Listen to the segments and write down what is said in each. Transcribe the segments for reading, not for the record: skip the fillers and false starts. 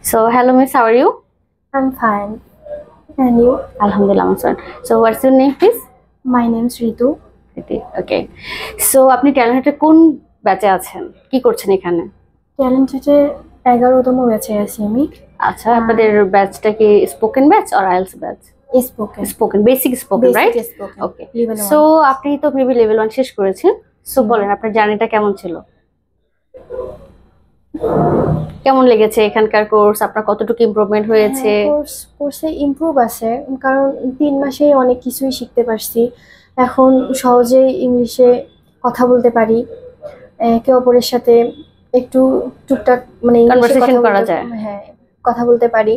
So, hello, Miss. How are you? I'm fine. And you? Alhamdulillah, I'm fine. So, what's your name, please? My name's Ritu. Okay. So, আপনি talent হান্টে কোন ব্যাচে আছেন? কি করছেন এখানে? Talent হান্টে 11তম ব্যাচে আছি আমি। আচ্ছা, আপনাদের ব্যাচটা কি স্পোকেন ব্যাচ আর IELTS batch? Spoken, basic spoken, right? Okay. So, আপনি তো মেবি লেভেল 1 শেষ করেছেন। সো, বলেন আপনার জার্নিটা কেমন ছিল? কেমন লেগেছে এখানকার কোর্স? আপনার কতটুকু ইমপ্রুভমেন্ট হয়েছে? কোর্সে ইমপ্রুভ আছে, কারণ 3 মাসেই অনেক কিছুই শিখতে পারছি। এখন সহজেই ইংলিশে কথা বলতে পারি, একে অপরের সাথে একটু টুকটাক মানে কনভারসেশন করা যায়। হ্যাঁ, কথা বলতে পারি,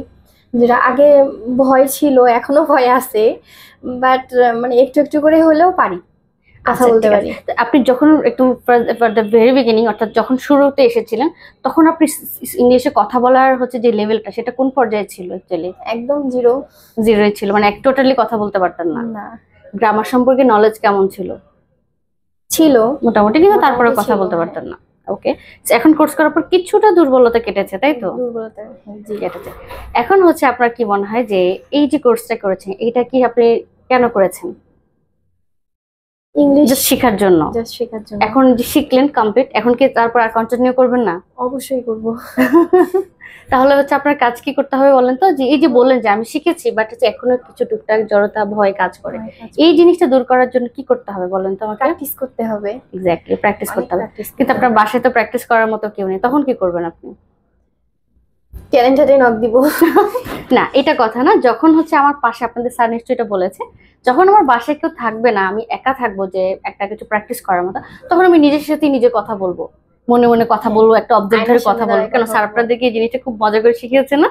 যেটা আগে ভয় ছিল, এখনো ভয় আছে, বাট মানে একটু একটু করে হলেও পারি, কথা বলতে পারি। আপনি যখন একটু ফর দ্য ভেরি বিগিনিং, অর্থাৎ যখন শুরুতে এসেছিলেন, তখন আপনি ইংলিশে কথা বলার হচ্ছে যে লেভেলটা, সেটা কোন পর্যায়ে ছিল? অ্যাকচুয়ালি একদম জিরোই ছিল, মানে টোটালি কথা বলতে পারতেন না? না। গ্রামার সম্পর্কে নলেজ কেমন ছিল? মোটামুটি, কিন্তু তারপরে কথা বলতে পারতেন না। ওকে, এখন কোর্স করার পর কিছুটা দুর্বলতা কেটেছে, তাই তো? দুর্বলতা জি কেটেছে। এখন হচ্ছে আপনার কি মনে হয় যে এই যে কোর্সটা করেছেন, এইটা কি আপনি কেন করেছেন? ইংলিশ শেখার জন্য। এখন যে শিখলেন কমপ্লিট, এখন কি তারপর আর কন্টিনিউ করবেন না? অবশ্যই করব। তাহলে হচ্ছে আপনার কাজ কি করতে হবে বলেন তো? যে এই যে বললেন যে আমি শিখেছি, বাট হচ্ছে এখনো কিছু টুকটাক জড়তা, ভয় কাজ করে, এই জিনিসটা দূর করার জন্য কি করতে হবে বলেন তো আমাকে? প্র্যাকটিস করতে হবে। এক্স্যাক্টলি, প্র্যাকটিস করতে হবে। কিন্তু আপনার বাসায় তো প্র্যাকটিস করার মতো কেউ নেই, তখন কি করবেন আপনি? ট্যালেন্ট হান্টে নক দিব। না, এটা কথা না। যখন হচ্ছে আমার পাশে, আপনাদের স্যার নিশ্চয়ই এটা বলেছে, যখন আমার বাসায় কেউ থাকবে না, আমি একা থাকবো যে একটা কিছু প্রাকটিস করার মতো, তখন আমি নিজের সাথে নিজে কথা বলবো, মনে মনে কথা বলবো, একটা অবজেক্ট ধরে কথা বলবো। কেন স্যার আপনাদেরকে এই জিনিসটা খুব মজা করে শিখিয়েছে না?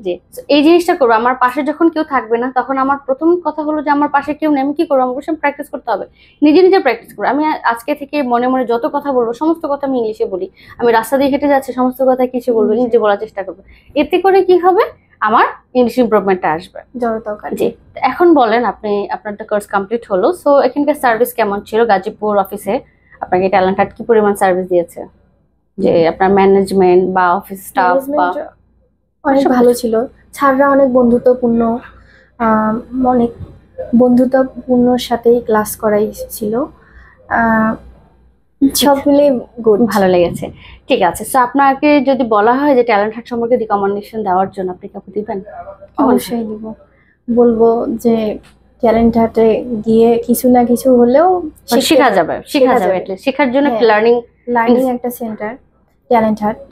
জি। এই জিনিসটা করবো। আমার পাশে যখন কেউ থাকবে না, তখন আমার প্রথম কথা হলো যে আমার পাশে কেউ নেই, আমি কি করবো? আমার বসে প্র্যাকটিস করতে হবে, নিজে নিজে প্র্যাকটিস করবো। আমি আজকে থেকে মনে মনে যত কথা বলবো, সমস্ত কথা আমি ইংলিশে বলি। আমি রাস্তা দিয়ে হেঁটে যাচ্ছি, সমস্ত কথা কিছু বলবো, ইংলিশে বলার চেষ্টা করবো। এতে করে কি হবে? আমার ইংলিশ ইমপ্রুভমেন্টটা আসবে। জি। এখন বলেন, আপনি আপনার তো কোর্স কমপ্লিট হলো, সো এখানকার সার্ভিস কেমন ছিল? গাজীপুর অফিসে আপনাকে ট্যালেন্ট হান্ট কি পরিমাণ সার্ভিস দিয়েছে? যে আপনার ম্যানেজমেন্ট বা অফিস স্টাফ বা? অনেক ভালো ছিল, স্যাররা অনেক বন্ধুত্বপূর্ণ, অনেক বন্ধুত্বপূর্ণ সাথেই ক্লাস করাইছিল, সব মিলে গুড, ভালো লেগেছে। ঠিক আছে, সো আপনাকে যদি বলা হয় যে ট্যালেন্ট হান্ট সম্পর্কে রিকমেন্ডেশন দেওয়ার জন্য, আপনি কাউকে দিবেন? অবশ্যই দিব। বলবো যে ট্যালেন্ট হান্টে গিয়ে কিছু না কিছু হলেও শেখা যাবে, শেখার জন্য লার্নিং একটা সেন্টার ট্যালেন্ট হান্ট।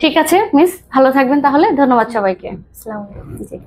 ঠিক আছে মিস, ভালো থাকবেন তাহলে। ধন্যবাদ সবাইকে। আসসালামু আলাইকুম। জি।